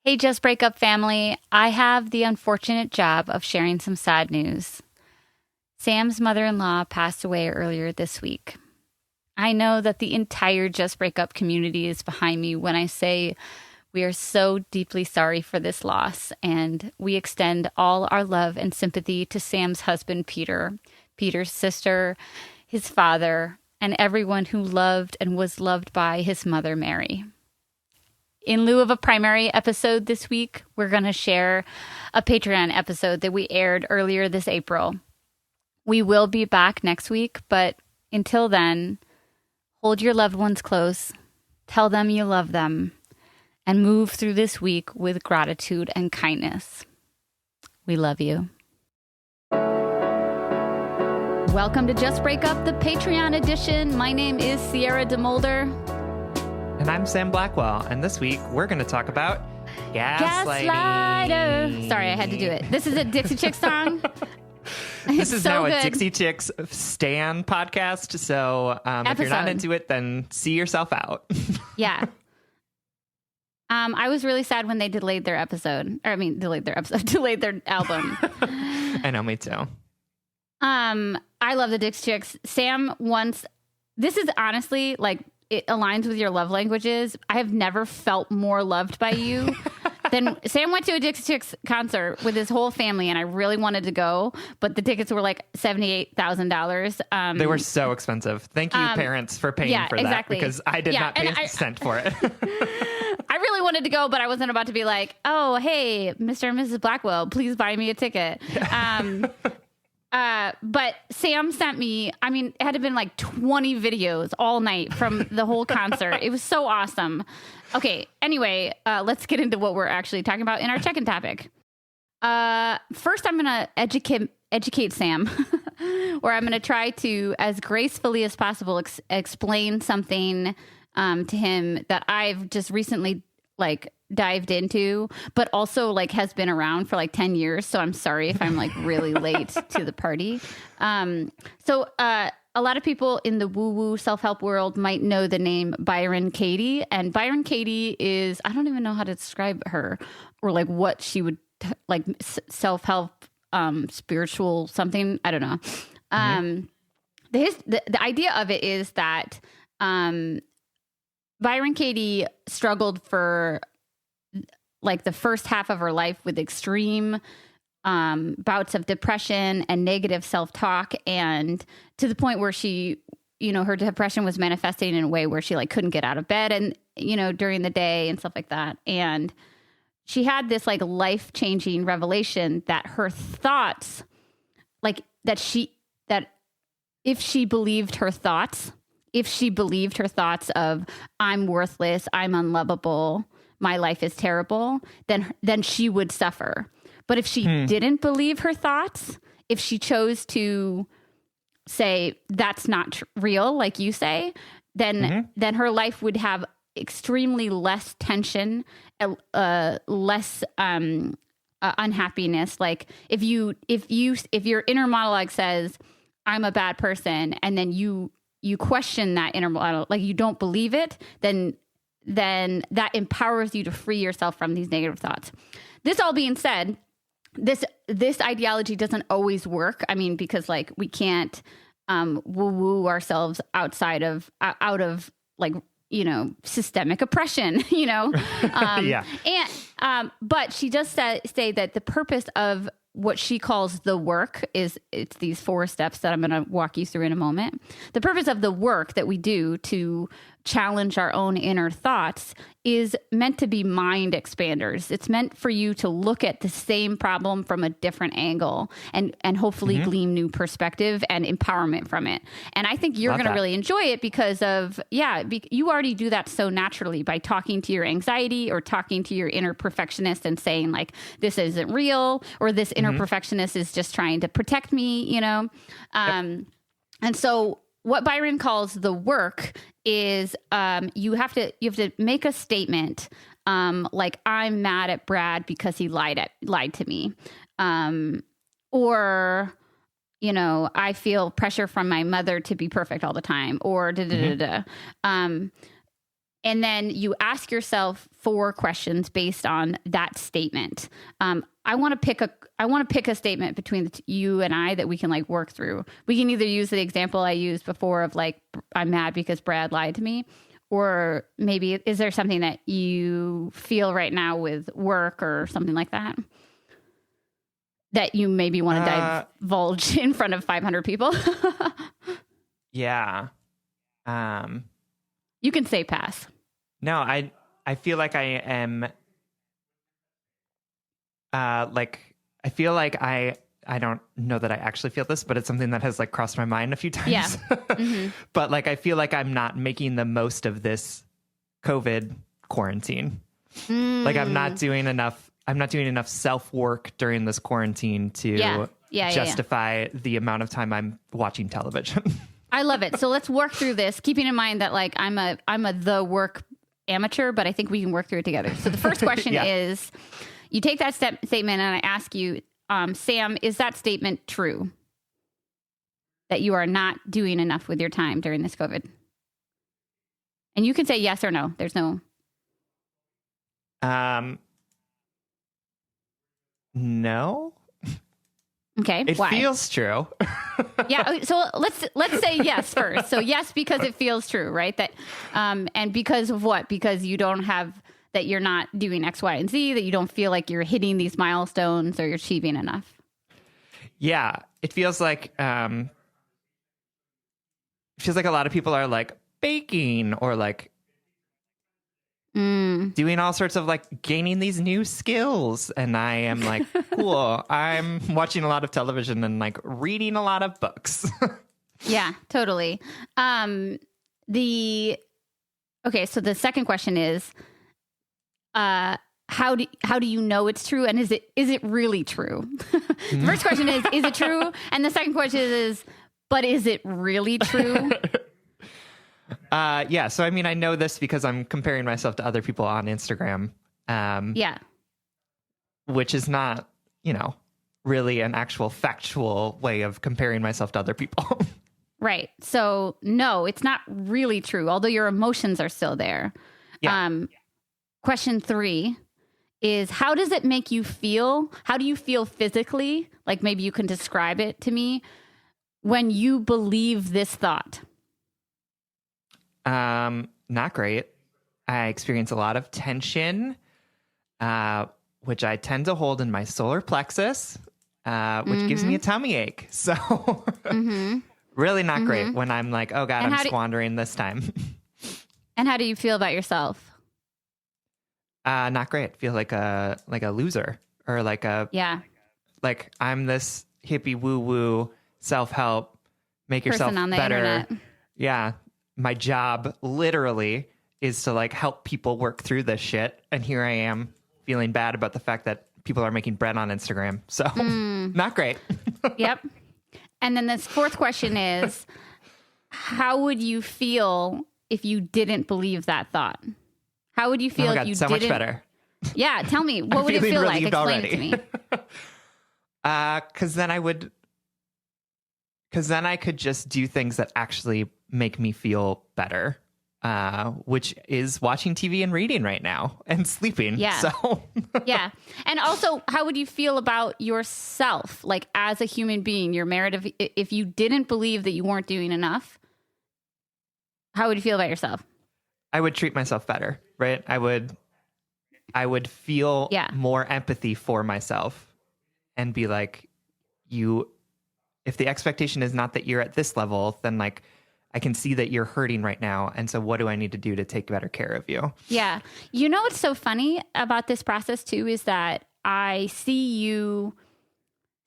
Hey, Just Break Up family. I have the unfortunate job of sharing some sad news. Sam's mother-in-law passed away earlier this week. I know that the entire Just Break Up community is behind me when I say we are so deeply sorry for this loss, and we extend all our love and sympathy to Sam's husband, Peter, Peter's sister, his father, and everyone who loved and was loved by his mother, Mary. In lieu of a primary episode this week, we're going to share a Patreon episode that we aired earlier this April. We will be back next week, but until then, hold your loved ones close, tell them you love them, and move through this week with gratitude and kindness. We love you. Welcome to Just Break Up, the Patreon edition. My name is Sierra DeMolder. And I'm Sam Blackwell, and this week we're going to talk about gaslighting. Gaslighter. Sorry, I had to do it. This is a Dixie Chicks song. This is so now good. A Dixie Chicks Stan podcast, so if you're not into it, then see yourself out. Yeah. I was really sad when they delayed their album. I know, me too. I love the Dixie Chicks. Sam once, this is honestly like, it aligns with your love languages. I have never felt more loved by you than Sam went to a Dixie Chicks concert with his whole family, and I really wanted to go, but the tickets were like $78,000. They were so expensive. Thank you, parents, for paying for that, because I did not pay a cent for it. I really wanted to go, but I wasn't about to be like, oh, hey, Mr. and Mrs. Blackwell, please buy me a ticket. But Sam sent me, it had to been like 20 videos all night from the whole concert. It was so awesome. Okay. Anyway, let's get into what we're actually talking about in our check-in topic. First, I'm going to educate Sam, where I'm going to try to, as gracefully as possible, explain something to him that I've just recently dived into, but also has been around for 10 years. So I'm sorry if I'm really late to the party. So a lot of people in the woo-woo self-help world might know the name Byron Katie. And Byron Katie is, I don't even know how to describe her or what she would self-help, spiritual something. I don't know. The idea of it is that Byron Katie struggled for the first half of her life with extreme bouts of depression and negative self-talk, and to the point where she, her depression was manifesting in a way where she that get out of bed and, during the day and stuff like that. And she had this life-changing revelation that her thoughts, that if she believed her thoughts of I'm worthless, I'm unlovable, my life is terrible, then she would suffer. But if she didn't believe her thoughts, if she chose to say that's not real, like you say, then her life would have extremely less tension, less unhappiness. If your inner monologue says I'm a bad person, and then you question that inner monologue, you don't believe it, then that empowers you to free yourself from these negative thoughts. This all being said, this ideology doesn't always work. Because we can't woo ourselves out of systemic oppression, Yeah. And but she does say that the purpose of what she calls the work it's these 4 steps that I'm going to walk you through in a moment. The purpose of the work that we do to challenge our own inner thoughts is meant to be mind expanders. It's meant for you to look at the same problem from a different angle and hopefully glean new perspective and empowerment from it. And I think you're going to really enjoy it because of, you already do that so naturally by talking to your anxiety or talking to your inner perfectionist and saying this isn't real, or this inner perfectionist is just trying to protect me, And so what Byron calls the work is you have to make a statement I'm mad at Brad because he lied to me, or I feel pressure from my mother to be perfect all the time, or And then you ask yourself 4 questions based on that statement. I want to pick a statement between you and I that we can like work through. We can either use the example I used before of like, I'm mad because Brad lied to me. Or maybe is there something that you feel right now with work or something like that that you maybe want to divulge in front of 500 people? Yeah. You can say pass. No, I feel like I am I feel like I don't know that I actually feel this, but it's something that has like crossed my mind a few times. Yeah. Mm-hmm. But like I feel like I'm not making the most of this COVID quarantine. Like I'm not doing enough self-work during this quarantine to justify the amount of time I'm watching television. I love it. So let's work through this, keeping in mind that like I'm a the work amateur, but I think we can work through it together. So the first question is, you take that statement and I ask you, Sam, is that statement true? That you are not doing enough with your time during this COVID? And you can say yes or no. There's no. No. Okay. It why? feels true. Yeah. So let's say yes first. So yes, because it feels true, right? That, and because of what? Because you don't have, that you're not doing X, Y, and Z, that you don't feel like you're hitting these milestones or you're achieving enough. Yeah. It feels like a lot of people are like baking or like doing all sorts of like gaining these new skills. And I am like, cool. I'm watching a lot of television and like reading a lot of books. Yeah, totally. Okay. So the second question is, how do you know it's true? And is it really true? The first question is it true? And the second question is, but is it really true? Yeah. So, I mean, I know this because I'm comparing myself to other people on Instagram. Yeah. Which is not, really an actual factual way of comparing myself to other people. Right. So, no, it's not really true, although your emotions are still there. Yeah. Question 3 is, how does it make you feel? How do you feel physically? Like maybe you can describe it to me when you believe this thought. Not great. I experience a lot of tension, which I tend to hold in my solar plexus, which gives me a tummy ache. So really not great when I'm like, oh God, I'm squandering this time. And how do you feel about yourself? Not great. Feel like a loser, or like I'm this hippie woo woo self-help, make yourself person on the better. internet. Yeah. My job literally is to like help people work through this shit. And here I am feeling bad about the fact that people are making bread on Instagram. So not great. Yep. And then this fourth question is, how would you feel if you didn't believe that thought? How would you feel if you so didn't? Much better. Yeah. Tell me, what would it feel like? Explain it to me. Because then I could just do things that actually make me feel better, which is watching TV and reading right now and sleeping. Yeah. So yeah. And also, how would you feel about yourself? Like as a human being, your merit, if you didn't believe that you weren't doing enough, how would you feel about yourself? I would treat myself better, right? I would feel more empathy for myself and be like, if the expectation is not that you're at this level, then like I can see that you're hurting right now. And so what do I need to do to take better care of you? Yeah. You know what's so funny about this process too is that I see you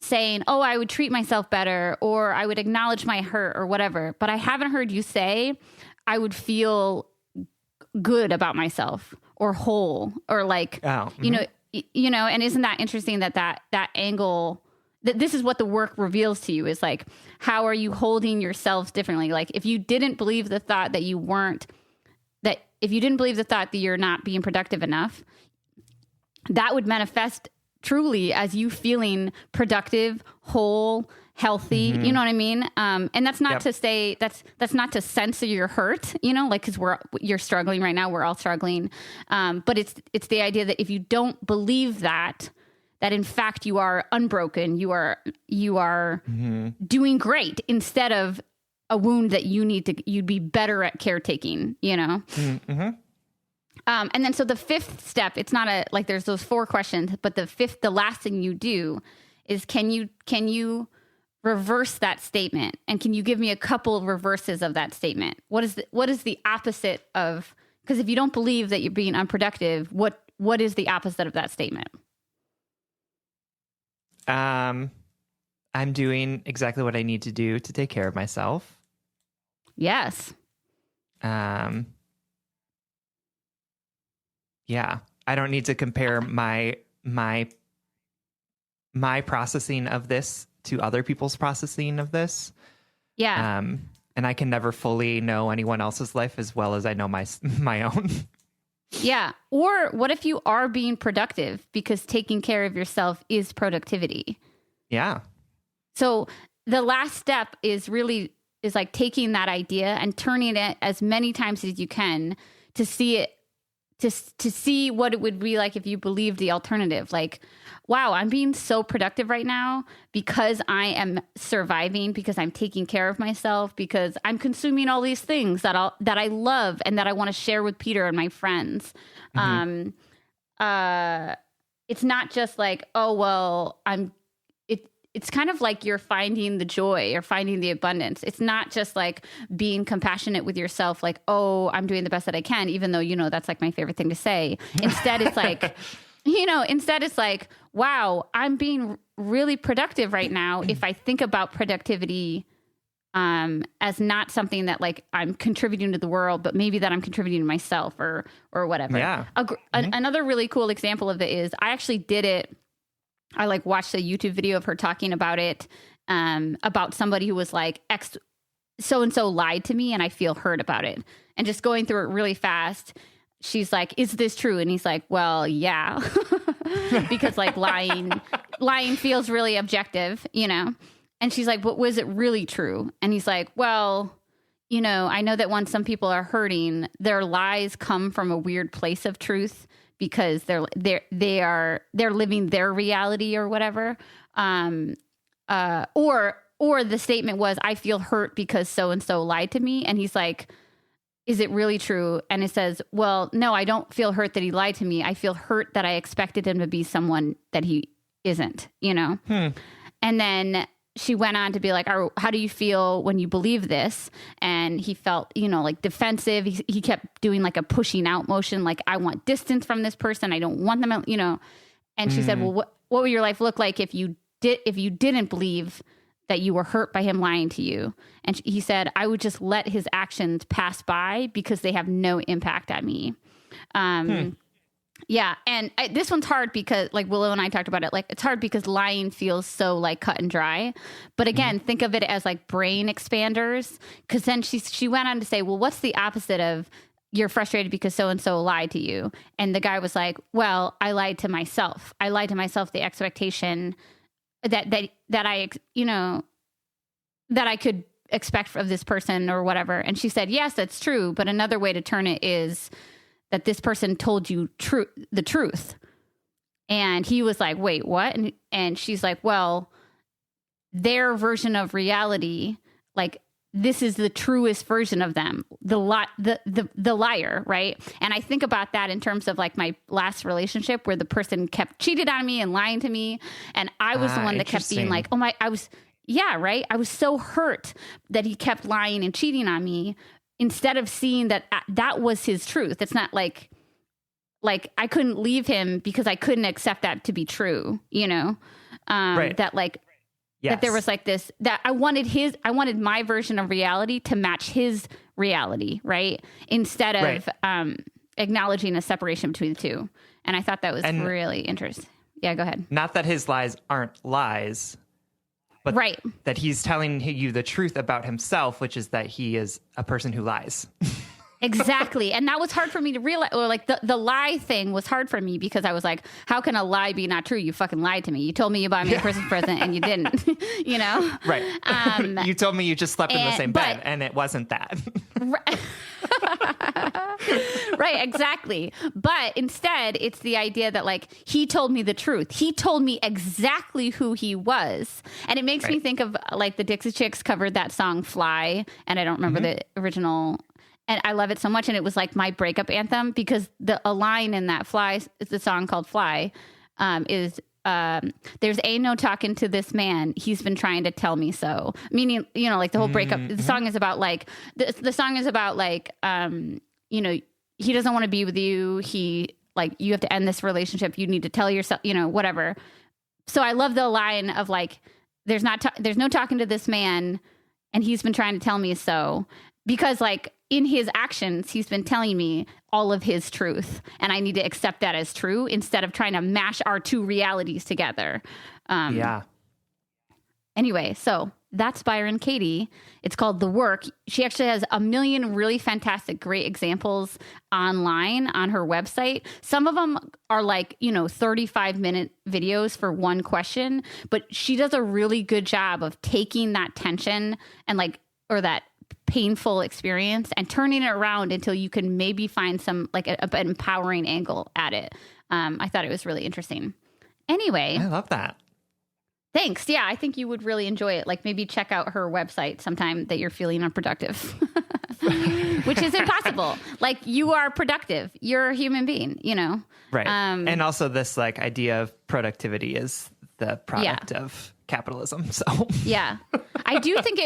saying, oh, I would treat myself better, or I would acknowledge my hurt or whatever. But I haven't heard you say I would feel good about myself or whole or like, you know, and isn't that interesting that angle, that this is what the work reveals to you is like, how are you holding yourselves differently? Like if you didn't believe the thought that you weren't, that if you didn't believe the thought that you're not being productive enough, that would manifest truly as you feeling productive, whole, healthy. You know what I mean? And that's not to say that's not to censor your hurt, like, because you're struggling right now. We're all struggling. But it's the idea that if you don't believe that in fact you are unbroken, you are doing great, instead of a wound that you'd be better at caretaking, Mm-hmm. And then so the fifth step, it's not there's those 4 questions, but the last thing you do is can you reverse that statement? And can you give me a couple of reverses of that statement? What is the opposite of, because if you don't believe that you're being unproductive, what is the opposite of that statement? I'm doing exactly what I need to do to take care of myself. Yes. Yeah, I don't need to compare my processing of this to other people's processing of this. Yeah. And I can never fully know anyone else's life as well as I know my own. Yeah. Or what if you are being productive, because taking care of yourself is productivity? Yeah. So the last step is like taking that idea and turning it as many times as you can to see it, to see what it would be like if you believed the alternative. Like, wow, I'm being so productive right now because I am surviving, because I'm taking care of myself, because I'm consuming all these things that I love and that I want to share with Peter and my friends. Mm-hmm. It's not just like, oh, well, it's kind of like you're finding the joy or finding the abundance. It's not just like being compassionate with yourself, like, oh, I'm doing the best that I can, even though, that's like my favorite thing to say. Instead, it's like, wow, I'm being really productive right now. If I think about productivity as not something that like I'm contributing to the world, but maybe that I'm contributing to myself or whatever. Yeah. Another really cool example of it is I actually did it. I like watched a YouTube video of her talking about it, about somebody who was like, so-and-so lied to me and I feel hurt about it. And just going through it really fast, she's like, is this true? And he's like, well, yeah, because like lying feels really objective, And she's like, but was it really true? And he's like, well, I know that when some people are hurting, their lies come from a weird place of truth, because they're living their reality or whatever. Or the statement was, I feel hurt because so-and-so lied to me. And he's like, is it really true? And it says, well, no, I don't feel hurt that he lied to me. I feel hurt that I expected him to be someone that he isn't, And then she went on to be like, how do you feel when you believe this? And he felt, like defensive. He kept doing like a pushing out motion. Like, I want distance from this person. I don't want them, And she said, well, what would your life look like if you didn't believe that you were hurt by him lying to you? And he said, I would just let his actions pass by because they have no impact on me. Yeah. And this one's hard because like Willow and I talked about it, like it's hard because lying feels so like cut and dry. But again, think of it as like brain expanders. Cause then she went on to say, well, what's the opposite of you're frustrated because so-and-so lied to you? And the guy was like, well, I lied to myself. I lied to myself the expectation that I, that I could expect of this person or whatever. And she said, yes, that's true. But another way to turn it is that this person told you the truth. And he was like, wait, what? And she's like, well, their version of reality, like this is the truest version of them, the liar, right? And I think about that in terms of like my last relationship where the person kept cheated on me and lying to me. And I was the one that kept being like, yeah, right? I was so hurt that he kept lying and cheating on me, instead of seeing that was his truth. It's not like I couldn't leave him because I couldn't accept that to be true, right. That like, yes. That there was like this, that I wanted my version of reality to match his reality. Right. Instead of, acknowledging a separation between the two. And I thought that was really interesting. Yeah, go ahead. Not that his lies aren't lies, but that he's telling you the truth about himself, which is that he is a person who lies. Exactly. And that was hard for me to realize, or like the lie thing was hard for me because I was like, how can a lie be not true? You fucking lied to me. You told me you bought me a Christmas present and you didn't, you know? Right. You told me you just slept in the same bed and it wasn't that. Right, exactly. But instead, it's the idea that like he told me the truth. He told me exactly who he was. And it makes me think of like the Dixie Chicks covered that song Fly, and I don't remember the original. And I love it so much. And it was like my breakup anthem because a line in that Fly, it's a song called Fly, is there's no talking to this man. He's been trying to tell me so. Meaning, you know, like the whole breakup, the song is about like, the song is about like, you know, he doesn't want to be with you. He like, you have to end this relationship. You need to tell yourself, you know, whatever. So I love the line of like, there's no talking to this man and he's been trying to tell me so, because like in his actions, he's been telling me all of his truth and I need to accept that as true instead of trying to mash our two realities together. Anyway, so that's Byron Katie. It's called The Work. She actually has a million really fantastic, great examples online on her website. Some of them are like, you know, 35-minute videos for one question, but she does a really good job of taking that tension and like, or that painful experience and turning it around until you can maybe find some like an empowering angle at it. I thought it was really interesting. Anyway. I love that. Thanks. Yeah, I think you would really enjoy it. Like maybe check out her website sometime that you're feeling unproductive, which is impossible. Like you are productive. You're a human being, you know? Right. And also this like idea of productivity is the product of capitalism. So yeah, I think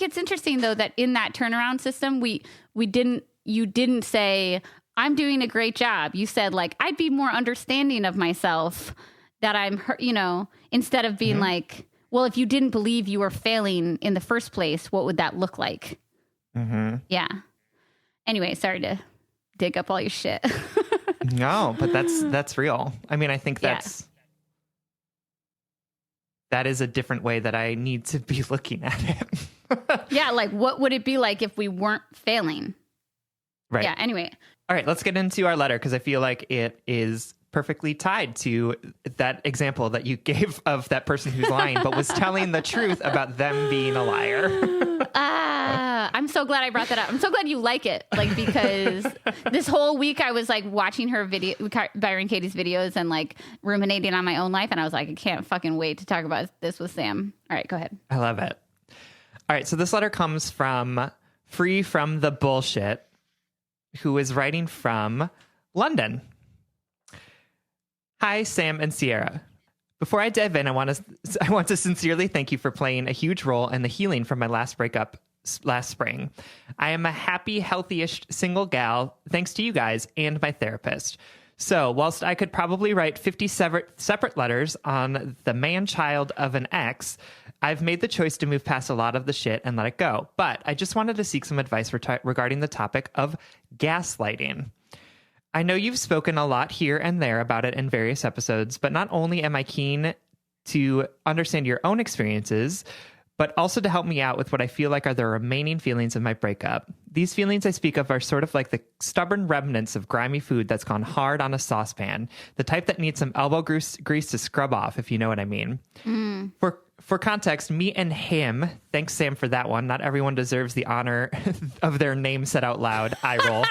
it's interesting though, that in that turnaround system, you didn't say, I'm doing a great job. You said like, I'd be more understanding of myself that I'm, you know, instead of being like, well, if you didn't believe you were failing in the first place, what would that look like? Yeah. Anyway, sorry to dig up all your shit. No, but that's real. I mean, I think that is a different way that I need to be looking at it. Yeah. Like what would it be like if we weren't failing? Right. Yeah. Anyway. All right, let's get into our letter because I feel like it is perfectly tied to that example that you gave of that person who's lying, but was telling the truth about them being a liar. I'm so glad I brought that up. I'm so glad you like it. Like, because this whole week I was like watching her video, Byron Katie's videos and like ruminating on my own life. And I was like, I can't fucking wait to talk about this with Sam. All right, go ahead. I love it. All right. So this letter comes from Free From the Bullshit, who is writing from London. Hi, Sam and Sierra. Before I dive in, I want to sincerely thank you for playing a huge role in the healing from my last breakup last spring. I am a happy, healthy-ish single gal, thanks to you guys and my therapist. So, whilst I could probably write 50 separate letters on the man-child of an ex, I've made the choice to move past a lot of the shit and let it go. But I just wanted to seek some advice regarding the topic of gaslighting. I know you've spoken a lot here and there about it in various episodes, but not only am I keen to understand your own experiences, but also to help me out with what I feel like are the remaining feelings of my breakup. These feelings I speak of are sort of like the stubborn remnants of grimy food that's gone hard on a saucepan, the type that needs some elbow grease to scrub off, if you know what I mean. For context, me and him, thanks Sam for that one, not everyone deserves the honor of their name said out loud, eye roll.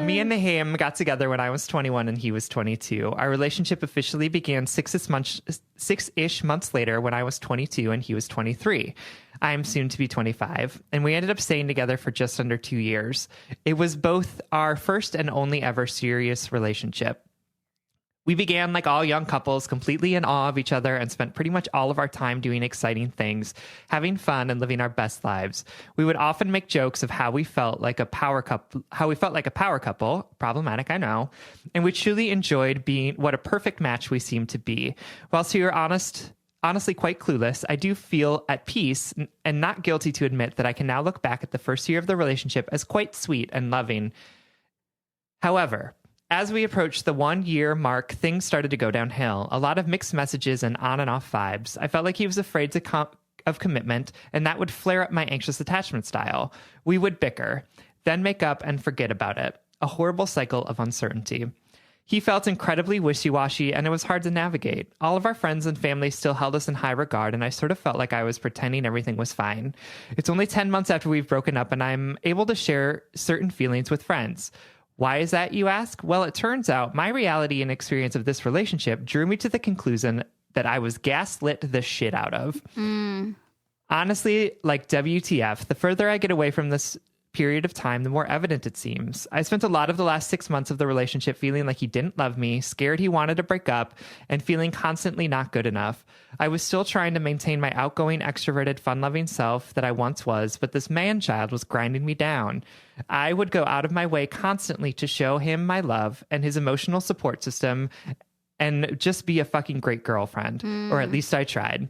Me and him got together when I was 21 and he was 22. Our relationship officially began six-ish months later when I was 22 and he was 23. I am soon to be 25, and we ended up staying together for just under 2 years. It was both our first and only ever serious relationship. We began like all young couples, completely in awe of each other, and spent pretty much all of our time doing exciting things, having fun and living our best lives. We would often make jokes of how we felt like a power couple, problematic, I know, and we truly enjoyed being what a perfect match we seemed to be. Whilst we were honestly quite clueless, I do feel at peace and not guilty to admit that I can now look back at the first year of the relationship as quite sweet and loving. However, as we approached the 1 year mark, things started to go downhill. A lot of mixed messages and on and off vibes. I felt like he was afraid to of commitment, and that would flare up my anxious attachment style. We would bicker, then make up and forget about it. A horrible cycle of uncertainty. He felt incredibly wishy-washy, and it was hard to navigate. All of our friends and family still held us in high regard, and I sort of felt like I was pretending everything was fine. It's only 10 months after we've broken up, and I'm able to share certain feelings with friends. Why is that, you ask? Well, it turns out my reality and experience of this relationship drew me to the conclusion that I was gaslit the shit out of. Honestly, like WTF, the further I get away from this period of time, the more evident it seems. I spent a lot of the last 6 months of the relationship feeling like he didn't love me, scared he wanted to break up, and feeling constantly not good enough. I was still trying to maintain my outgoing, extroverted, fun-loving self that I once was, but this man-child was grinding me down. I would go out of my way constantly to show him my love and his emotional support system and just be a fucking great girlfriend, or at least I tried.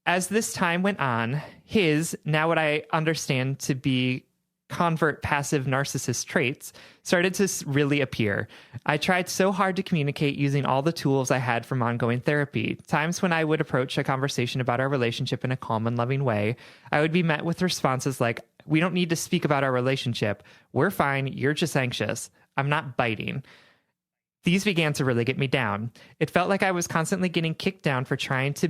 As this time went on, his, now what I understand to be convert passive narcissist traits, started to really appear. I tried so hard to communicate using all the tools I had from ongoing therapy. Times when I would approach a conversation about our relationship in a calm and loving way, I would be met with responses like, "We don't need to speak about our relationship. We're fine. You're just anxious. I'm not biting." These began to really get me down. It felt like I was constantly getting kicked down for trying to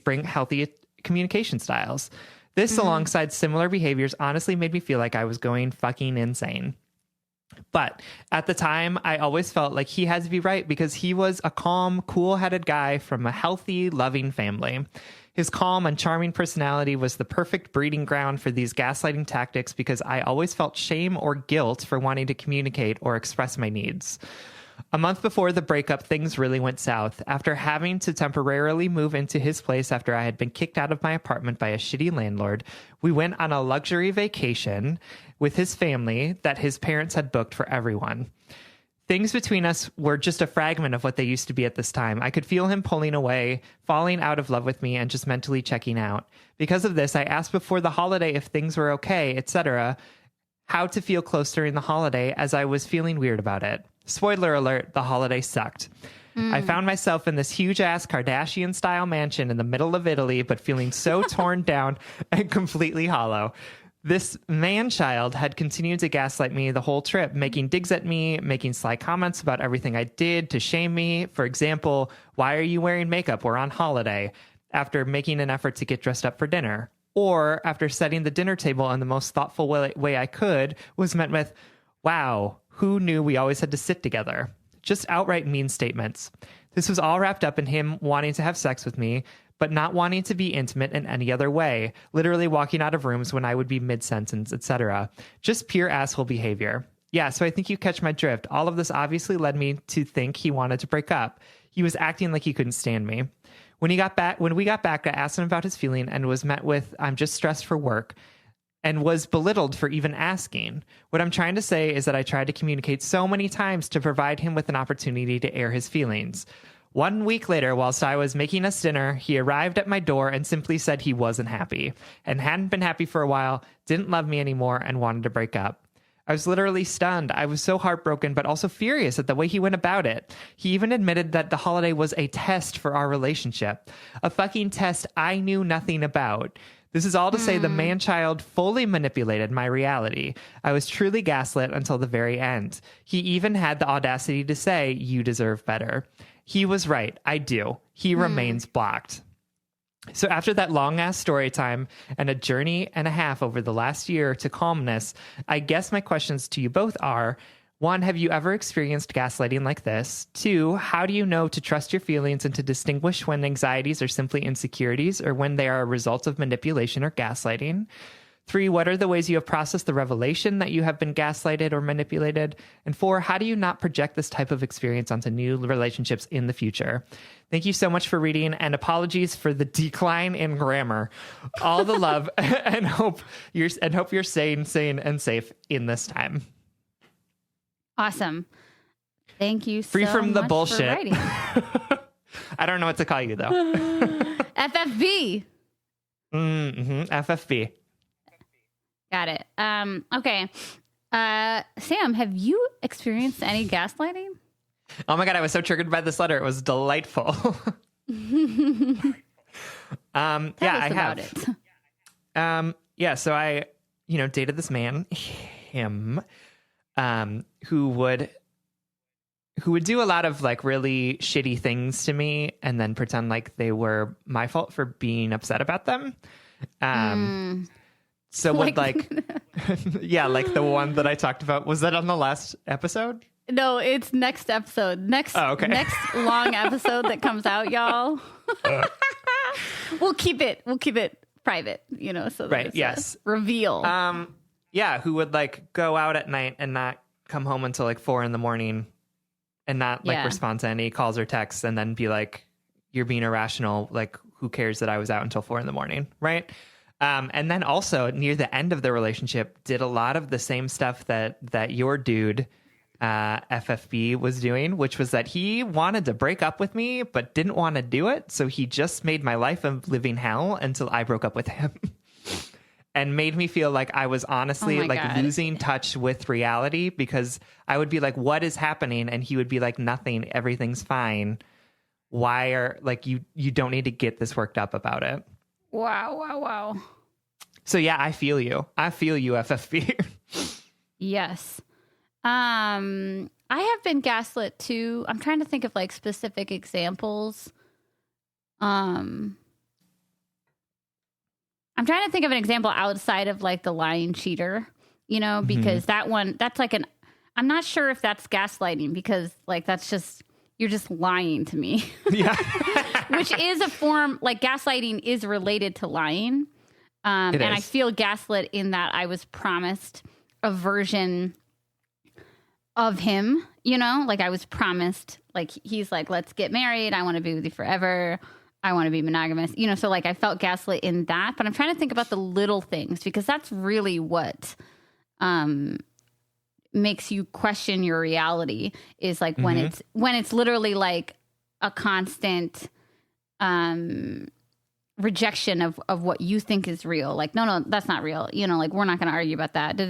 bring healthy communication styles. This, alongside similar behaviors, honestly made me feel like I was going fucking insane. But at the time, I always felt like he had to be right because he was a calm, cool-headed guy from a healthy, loving family. His calm and charming personality was the perfect breeding ground for these gaslighting tactics because I always felt shame or guilt for wanting to communicate or express my needs. A month before the breakup, things really went south. After having to temporarily move into his place after I had been kicked out of my apartment by a shitty landlord, we went on a luxury vacation with his family that his parents had booked for everyone. Things between us were just a fragment of what they used to be at this time. I could feel him pulling away, falling out of love with me, and just mentally checking out. Because of this, I asked before the holiday if things were okay, etc., how to feel close during the holiday, as I was feeling weird about it. Spoiler alert, the holiday sucked. I found myself in this huge-ass Kardashian-style mansion in the middle of Italy, but feeling so torn down and completely hollow. This man-child had continued to gaslight me the whole trip, making digs at me, making sly comments about everything I did to shame me. For example, "Why are you wearing makeup? We're on holiday," after making an effort to get dressed up for dinner. Or after setting the dinner table in the most thoughtful way I could, was met with, "Wow, who knew we always had to sit together?" Just outright mean statements. This was all wrapped up in him wanting to have sex with me, but not wanting to be intimate in any other way, literally walking out of rooms when I would be mid-sentence, etc. Just pure asshole behavior. Yeah, so I think you catch my drift. All of this obviously led me to think he wanted to break up. He was acting like he couldn't stand me. When we got back, I asked him about his feeling and was met with, "I'm just stressed for work," and was belittled for even asking. What I'm trying to say is that I tried to communicate so many times to provide him with an opportunity to air his feelings. 1 week later, whilst I was making us dinner, he arrived at my door and simply said he wasn't happy and hadn't been happy for a while, didn't love me anymore, and wanted to break up. I was literally stunned. I was so heartbroken, but also furious at the way he went about it. He even admitted that the holiday was a test for our relationship. A fucking test I knew nothing about. This is all to say the man-child fully manipulated my reality. I was truly gaslit until the very end. He even had the audacity to say, "You deserve better." He was right. I do. He remains blocked. So after that long-ass story time and a journey and a half over the last year to calmness, I guess my questions to you both are, 1, have you ever experienced gaslighting like this? 2, how do you know to trust your feelings and to distinguish when anxieties are simply insecurities or when they are a result of manipulation or gaslighting? 3, what are the ways you have processed the revelation that you have been gaslighted or manipulated? And 4, how do you not project this type of experience onto new relationships in the future? Thank you so much for reading, and apologies for the decline in grammar. All the love and hope you're staying sane and safe in this time. Awesome. Thank you so Free from the much bullshit. for writing. I don't know what to call you, though. FFB. FFB. Got it. Okay. Sam, have you experienced any gaslighting? Oh my God, I was so triggered by this letter. It was delightful. Yeah, I have. So I, dated this man, him, who would do a lot of like really shitty things to me and then pretend like they were my fault for being upset about them. So what, like, yeah, like the one that I talked about, was that on the last episode? No, it's next episode. Next long episode that comes out, y'all. We'll keep it private, so that it's a reveal. Who would like go out at night and not come home until like 4 a.m. and not like respond to any calls or texts, and then be like, you're being irrational. Like, who cares that I was out until 4 a.m. Right. And then also near the end of the relationship, did a lot of the same stuff that your dude, FFB, was doing, which was that he wanted to break up with me, but didn't want to do it. So he just made my life a living hell until I broke up with him. And made me feel like I was honestly losing touch with reality, because I would be like, what is happening? And he would be like, nothing, everything's fine. Why are like, you don't need to get this worked up about it. Wow. So yeah, I feel you, FFB. Yes. I have been gaslit too. I'm trying to think of like specific examples. I'm trying to think of an example outside of like the lying cheater, because that's like I'm not sure if that's gaslighting, because like that's just, you're just lying to me. Yeah. Which is a form, like gaslighting is related to lying. And I feel gaslit in that I was promised a version of him, like I was promised, like he's like, let's get married. I want to be with you forever. I want to be monogamous, so like I felt gaslit in that, but I'm trying to think about the little things, because that's really what makes you question your reality, is like when it's literally like a constant rejection of what you think is real. Like, no, that's not real. Like we're not going to argue about that.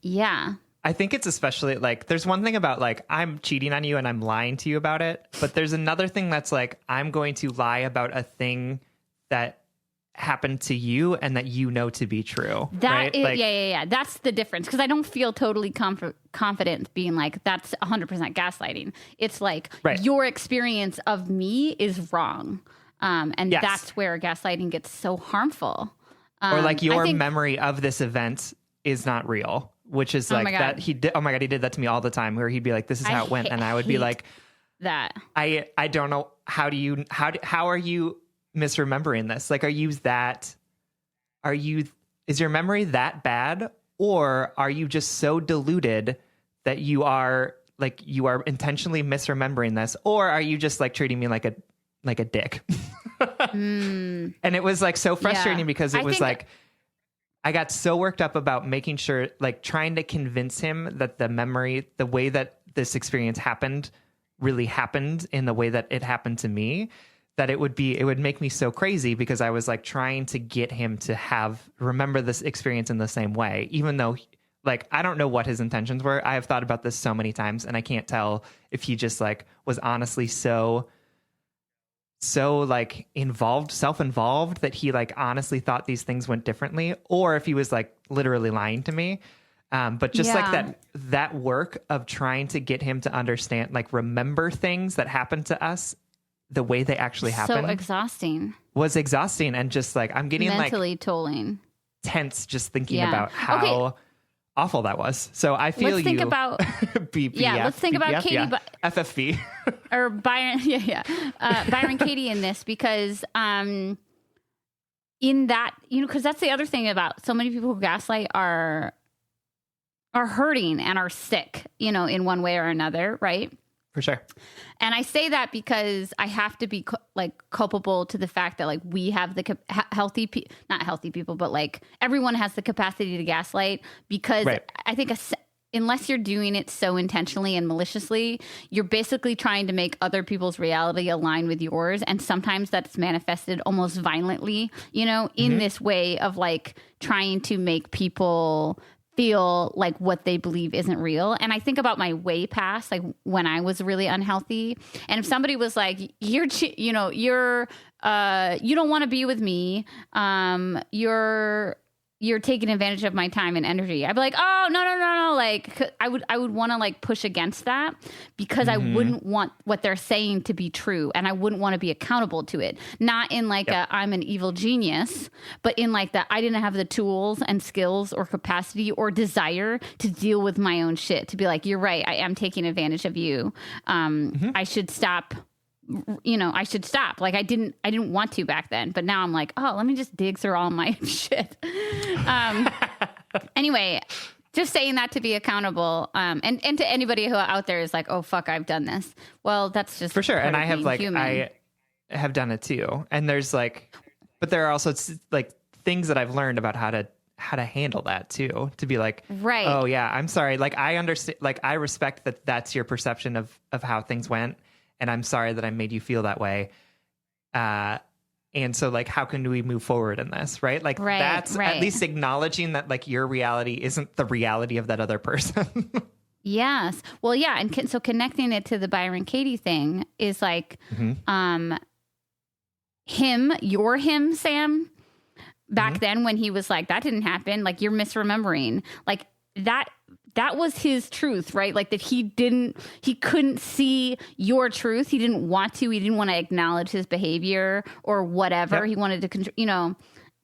Yeah. I think it's especially like, there's one thing about like, I'm cheating on you and I'm lying to you about it. But there's another thing that's like, I'm going to lie about a thing that happened to you and that to be true. That right? Yeah. That's the difference. Because I don't feel totally confident being like, that's 100% gaslighting. It's like, your experience of me is wrong. And that's where gaslighting gets so harmful. Or like your memory of this event is not real. Which is like that he did. Oh my God, he did that to me all the time, where he'd be like, this is how it went. And I would be like, that I don't know. How are you misremembering this? Like, is your memory that bad? Or are you just so deluded that you are intentionally misremembering this? Or are you just like treating me like a dick? And it was like so frustrating because it was like, I got so worked up about making sure, like trying to convince him that the memory, the way that this experience happened, really happened in the way that it happened to me, that it would make me so crazy, because I was like trying to get him to remember this experience in the same way, even though like, I don't know what his intentions were. I have thought about this so many times, and I can't tell if he just like was honestly so like self-involved that he like honestly thought these things went differently, or if he was like literally lying to me. But just like that work of trying to get him to understand, like remember things that happened to us the way they actually happened. Was exhausting. And just like, I'm getting mentally like tolling, tense, just thinking about how awful that was. So I feel let's think about let's think about Katie, FFB or Byron. Byron Katie in this, because in that, because that's the other thing about so many people who gaslight are hurting and are sick, in one way or another, right? For sure. And I say that because I have to be culpable to the fact that like we have the not healthy people, but like everyone has the capacity to gaslight, because I think unless you're doing it so intentionally and maliciously, you're basically trying to make other people's reality align with yours. And sometimes that's manifested almost violently, in this way of like trying to make people feel like what they believe isn't real. And I think about my way past, like when I was really unhealthy. And if somebody was like, you don't want to be with me. You're taking advantage of my time and energy. I'd be like, oh, no. Like I would want to like push against that because I wouldn't want what they're saying to be true. And I wouldn't want to be accountable to it. Not in like I'm an evil genius, but in like that I didn't have the tools and skills or capacity or desire to deal with my own shit, to be like, you're right. I am taking advantage of you. I should stop. I should stop. Like I didn't want to back then, but now I'm like, oh, let me just dig through all my shit. Anyway, just saying that to be accountable. And to anybody who out there is like, oh fuck, I've done this. Well, that's just for sure. And I have like, human. I have done it too. And there's like, but there are also like things that I've learned about how to handle that too, to be like, right. Oh yeah, I'm sorry. Like I understand, like I respect that that's your perception of how things went. And I'm sorry that I made you feel that way. And so like, how can we move forward in this? Right. Like that's at least acknowledging that like your reality isn't the reality of that other person. Yes. Well, yeah. And so connecting it to the Byron Katie thing is like, him, Sam, back then when he was like, that didn't happen. Like you're misremembering like that was his truth, right? Like that he couldn't see your truth. He didn't want to, he didn't want to acknowledge his behavior or whatever. He wanted to control,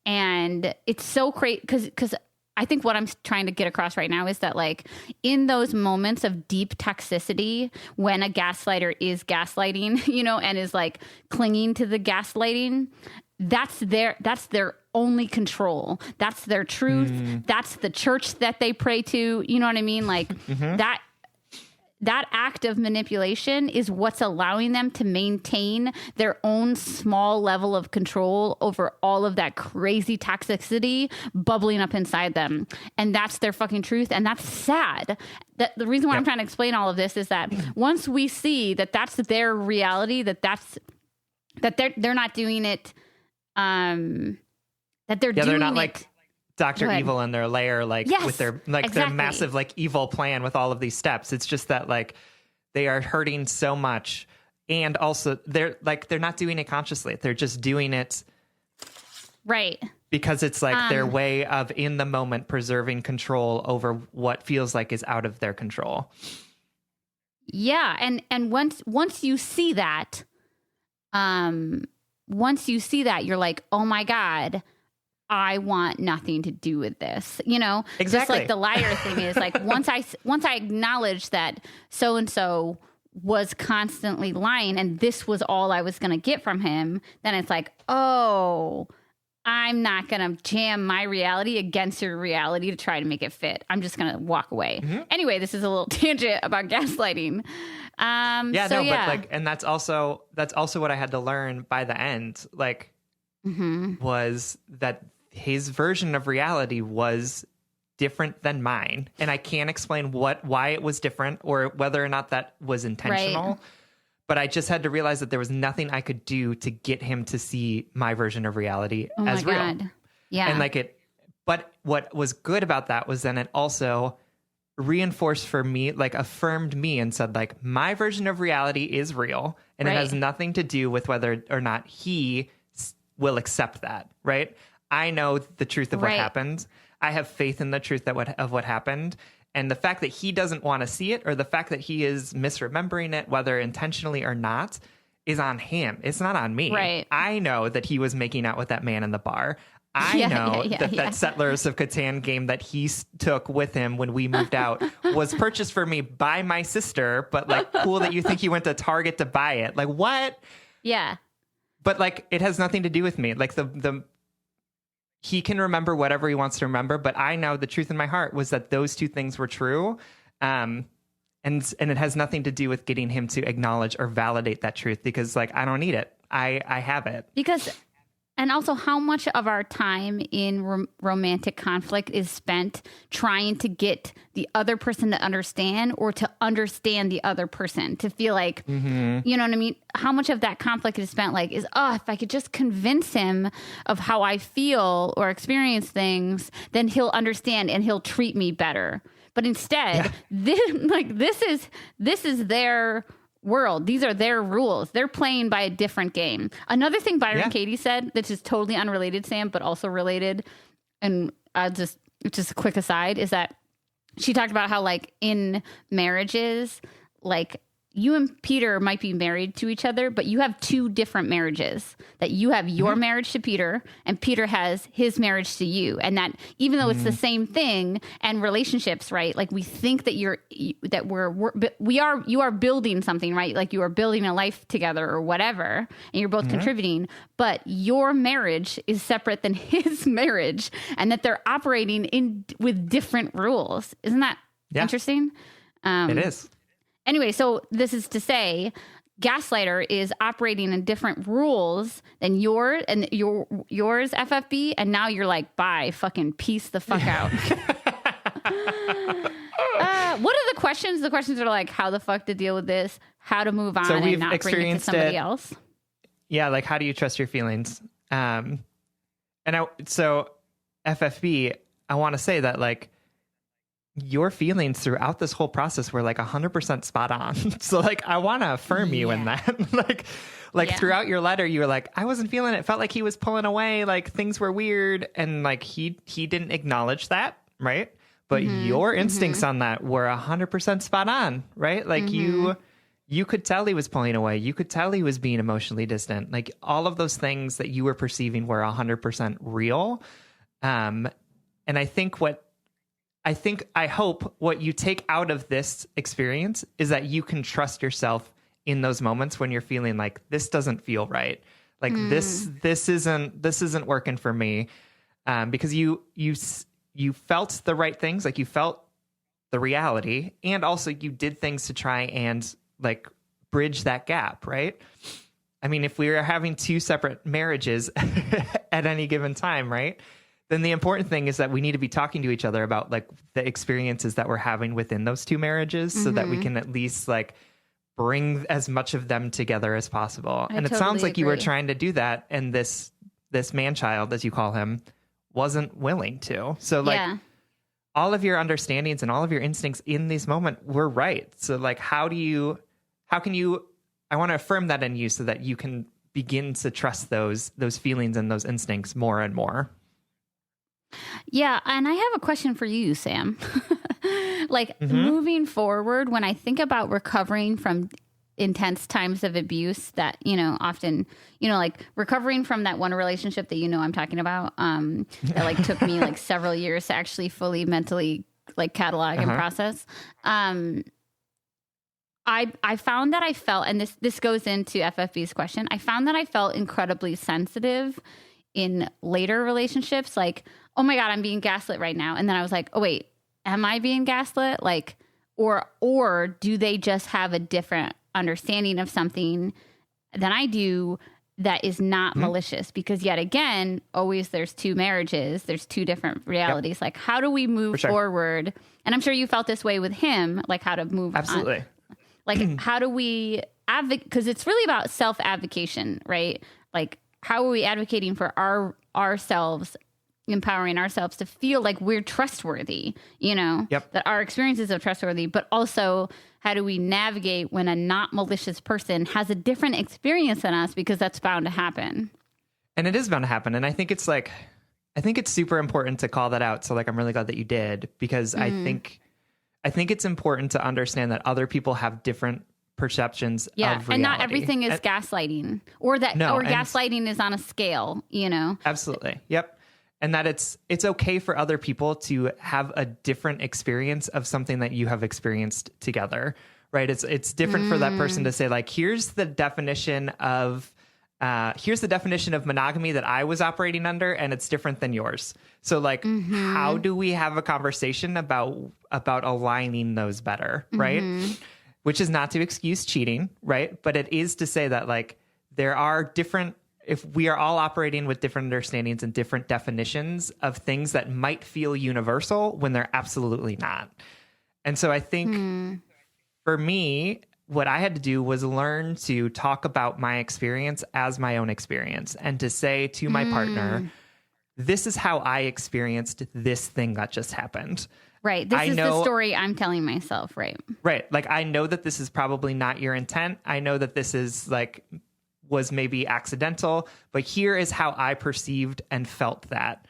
and it's so crazy because I think what I'm trying to get across right now is that like in those moments of deep toxicity, when a gaslighter is gaslighting, and is like clinging to the gaslighting, that's their only control. That's their truth. That's the church that they pray to. You know what I mean? Like that act of manipulation is what's allowing them to maintain their own small level of control over all of that crazy toxicity bubbling up inside them. And that's their fucking truth. And that's sad. That the reason why I'm trying to explain all of this is that once we see that that's their reality, that they're not doing it, that they're doing they're not it, like Dr. Evil in their lair, like with their their massive like evil plan with all of these steps. It's just that like they are hurting so much, and also they're not doing it consciously. They're just doing it because it's like their way of in the moment preserving control over what feels like is out of their control. Yeah, and once you see that, you're like, oh my God, I want nothing to do with this. Exactly. Just like the liar thing is like, once I acknowledge that so-and-so was constantly lying and this was all I was going to get from him, then it's like, oh, I'm not going to jam my reality against your reality to try to make it fit. I'm just going to walk away. Anyway, this is a little tangent about gaslighting. But like, and that's also what I had to learn by the end, like, was that his version of reality was different than mine. And I can't explain why it was different or whether or not that was intentional. Right. But I just had to realize that there was nothing I could do to get him to see my version of reality as real. God. Yeah. And but what was good about that was then it also reinforced for me, like affirmed me and said like, my version of reality is real. And it has nothing to do with whether or not he will accept that. Right. I know the truth of what happened. I have faith in the truth of what happened. And the fact that he doesn't want to see it, or the fact that he is misremembering it, whether intentionally or not, is on him. It's not on me. Right. I know that he was making out with that man in the bar. I know that Settlers of Catan game that he took with him when we moved out was purchased for me by my sister, but like, cool that you think he went to Target to buy it. Like, what? Yeah. But like, it has nothing to do with me. Like he can remember whatever he wants to remember, but I know the truth in my heart was that those two things were true. And it has nothing to do with getting him to acknowledge or validate that truth, because like, I don't need it. I have it. and also how much of our time in romantic conflict is spent trying to get the other person to understand or to understand the other person, to feel like, you know what I mean? How much of that conflict is spent like is, oh, if I could just convince him of how I feel or experience things, then he'll understand and he'll treat me better. But instead, this is their world. These are their rules. They're playing by a different game. Another thing Byron Katie said, that's just totally unrelated, Sam, but also related, and just a quick aside, is that she talked about how, like, in marriages, like, you and Peter might be married to each other, but you have two different marriages. That you have your marriage to Peter, and Peter has his marriage to you. And that even though it's the same thing, and relationships, right? Like, we think that you are building something, right? Like, you are building a life together or whatever, and you're both contributing. But your marriage is separate than his marriage, and that they're operating with different rules. Isn't that interesting? It is. Anyway, so this is to say, Gaslighter is operating in different rules than yours, FFB, and now you're like, bye, fucking peace the fuck out. What are the questions? The questions are like, how the fuck to deal with this, how to move on and not bring it to somebody else. Yeah, like, how do you trust your feelings? So FFB, I want to say that, like, your feelings throughout this whole process were like 100% spot on. So, like, I want to affirm you in that. like throughout your letter, you were like, I wasn't feeling it. Felt like he was pulling away. Like, things were weird. And like, he didn't acknowledge that. Right. But your instincts on that were 100% spot on. Right. Like, you could tell he was pulling away. You could tell he was being emotionally distant. Like, all of those things that you were perceiving were 100% real. And I hope what you take out of this experience is that you can trust yourself in those moments when you're feeling like, this doesn't feel right. Like, this isn't working for me. Because you felt the right things, like, you felt the reality, and also you did things to try and, like, bridge that gap. Right. I mean, if we were having two separate marriages at any given time, right, then the important thing is that we need to be talking to each other about, like, the experiences that we're having within those two marriages, so that we can at least, like, bring as much of them together as possible. And it sounds like you were trying to do that, and this man-child, as you call him, wasn't willing to. So, like, all of your understandings and all of your instincts in this moment were right. So, like, how can you, I want to affirm that in you so that you can begin to trust those feelings and those instincts more and more. Yeah, and I have a question for you, Sam. Like, moving forward, when I think about recovering from intense times of abuse that, often, like, recovering from that one relationship that, I'm talking about, that, like, took me, like, several years to actually fully mentally, like, catalog and process. I found that I felt, and this goes into FFB's question, I found that I felt incredibly sensitive in later relationships, like, oh my God, I'm being gaslit right now. And then I was like, oh wait, am I being gaslit? Like, or do they just have a different understanding of something than I do that is not malicious? Because yet again, always there's two marriages, there's two different realities. Like, how do we move forward? And I'm sure you felt this way with him, like, how to move Absolutely. On. Like, how do we advocate? Because it's really about self-advocation, right? Like, how are we advocating for ourselves, empowering ourselves to feel like we're trustworthy, that our experiences are trustworthy, but also how do we navigate when a not malicious person has a different experience than us, because that's bound to happen. And it is bound to happen. And I think it's super important to call that out. So, like, I'm really glad that you did, because I think it's important to understand that other people have different perceptions of reality. And not everything is gaslighting, or gaslighting is on a scale, Absolutely. Yep. And that it's okay for other people to have a different experience of something that you have experienced together, right? It's different for that person to say, like, here's the definition of monogamy that I was operating under, and it's different than yours. So, like, how do we have a conversation about aligning those better, right? Which is not to excuse cheating, right? But it is to say that, like, there are different if we are all operating with different understandings and different definitions of things that might feel universal when they're absolutely not. And so I think for me, what I had to do was learn to talk about my experience as my own experience and to say to my partner, this is how I experienced this thing that just happened. Right. This is the story I'm telling myself. Right. Right. Like, I know that this is probably not your intent. I know that this is like, was maybe accidental, but here is how I perceived and felt that.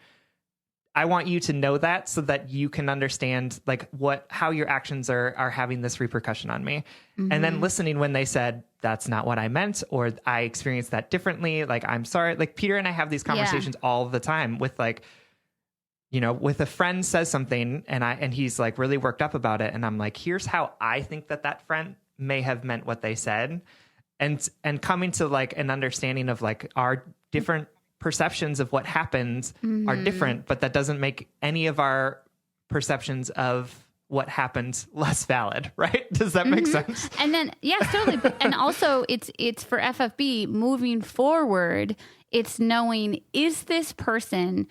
I want you to know that so that you can understand like how your actions are having this repercussion on me. And then listening when they said, that's not what I meant, or I experienced that differently. Like, I'm sorry. Like, Peter and I have these conversations all the time with like, you know, with a friend says something and he's like really worked up about it. And I'm like, here's how I think that friend may have meant what they said. And coming to like an understanding of like our different perceptions of what happens are different, but that doesn't make any of our perceptions of what happened less valid, right? Does that make sense? And then, yeah, totally. And also it's for FFB moving forward. It's knowing, is this person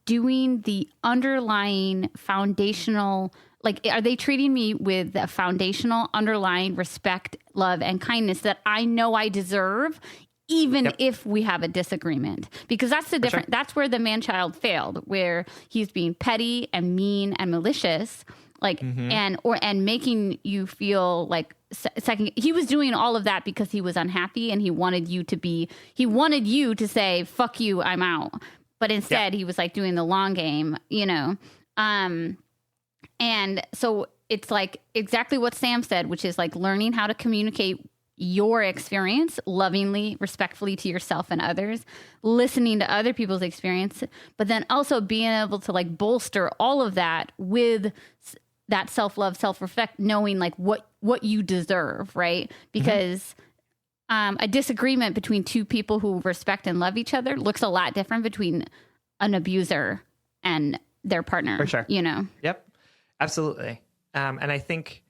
doing the underlying foundational, like, are they treating me with a foundational underlying respect, love, and kindness that I know I deserve, even if we have a disagreement? Because that's the difference. Sure. That's where the man-child failed, where he's being petty and mean and malicious, like, and making you feel like second. He was doing all of that because he was unhappy and he wanted you to say, fuck you, I'm out. But instead he was like doing the long game, you know? And so it's like exactly what Sam said, which is like learning how to communicate your experience lovingly, respectfully to yourself and others, listening to other people's experience, but then also being able to like bolster all of that with that self-love, self-respect, knowing like what you deserve, right? Because a disagreement between two people who respect and love each other looks a lot different between an abuser and their partner. For sure. You know? Yep. Absolutely. And I think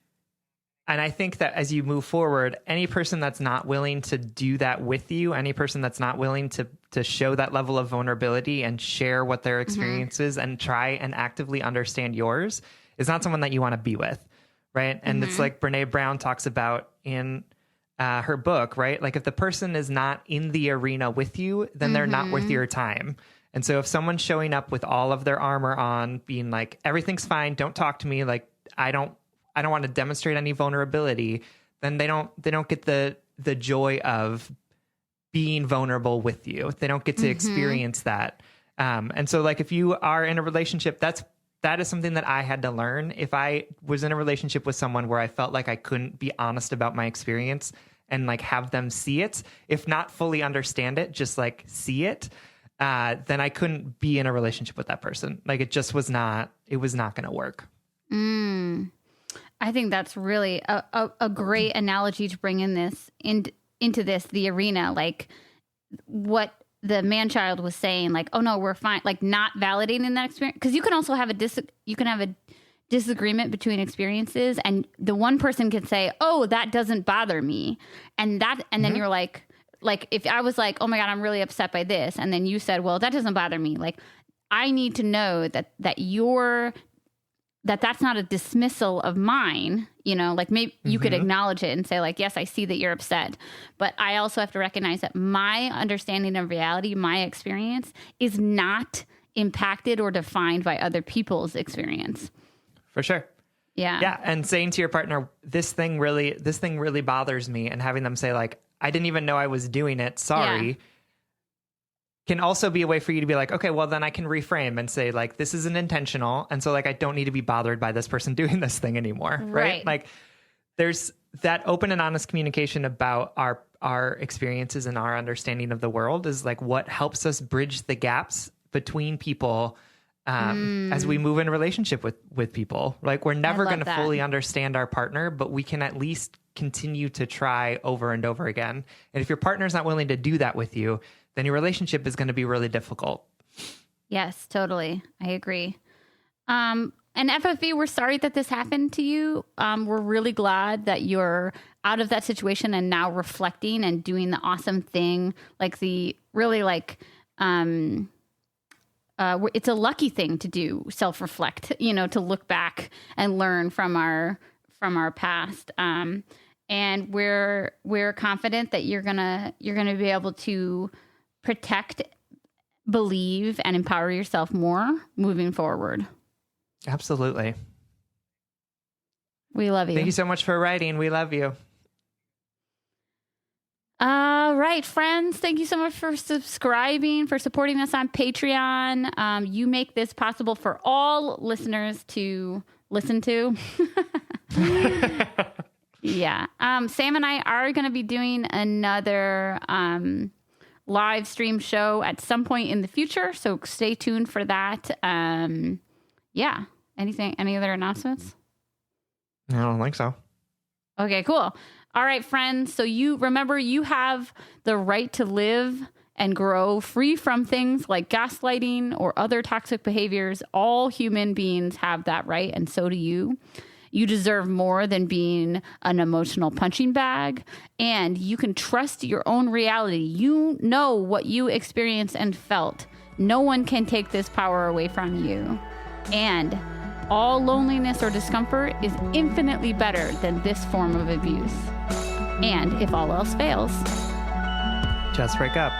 that as you move forward, any person that's not willing to do that with you, any person that's not willing to show that level of vulnerability and share what their experience is and try and actively understand yours is not someone that you want to be with. Right. And it's like Brene Brown talks about in her book, right? Like, if the person is not in the arena with you, then they're not worth your time. And so if someone's showing up with all of their armor on, being like, everything's fine, don't talk to me, like, I don't want to demonstrate any vulnerability, then they don't get the joy of being vulnerable with you. They don't get to experience that. And so like, if you are in a relationship, that is something that I had to learn. If I was in a relationship with someone where I felt like I couldn't be honest about my experience and like have them see it, if not fully understand it, just like see it, then I couldn't be in a relationship with that person. Like, it was not going to work. I think that's really a great analogy to bring into this, the arena, like what the man-child was saying, like, oh no, we're fine, like not validating that experience. Because you can also have a disagreement between experiences, and the one person can say, oh, that doesn't bother me, and then you're like if I was like, oh my God, I'm really upset by this, and then you said, well, that doesn't bother me, like, I need to know that that's not a dismissal of mine, you know, like maybe you could acknowledge it and say like, yes, I see that you're upset, but I also have to recognize that my understanding of reality, my experience is not impacted or defined by other people's experience. For sure. Yeah. Yeah. And saying to your partner, this thing really bothers me, and having them say like, I didn't even know I was doing it, sorry. Yeah. Can also be a way for you to be like, okay, well then I can reframe and say like, this isn't intentional. And so like, I don't need to be bothered by this person doing this thing anymore. Right. Like, there's that open and honest communication about our experiences and our understanding of the world is like what helps us bridge the gaps between people as we move in a relationship with people. Like, we're never going to fully understand our partner, but we can at least continue to try over and over again. And if your partner's not willing to do that with you, then your relationship is going to be really difficult. Yes, totally. I agree. and FFV, we're sorry that this happened to you. We're really glad that you're out of that situation and now reflecting and doing the awesome thing. Like it's a lucky thing to do, self-reflect, to look back and learn from our past. And we're confident that you're gonna be able to protect, believe, and empower yourself more moving forward. Absolutely. We love you. Thank you so much for writing. We love you. All right, friends. Thank you so much for subscribing, for supporting us on Patreon. You make this possible for all listeners to listen to. Yeah. Sam and I are going to be doing another live stream show at some point in the future, so stay tuned for that. Yeah. Any other announcements? I don't think so. Okay, cool. All right, friends. So remember, you have the right to live and grow free from things like gaslighting or other toxic behaviors. All human beings have that right, and so do you. You deserve more than being an emotional punching bag, and you can trust your own reality. You know what you experienced and felt. No one can take this power away from you. And all loneliness or discomfort is infinitely better than this form of abuse. And if all else fails, just break up.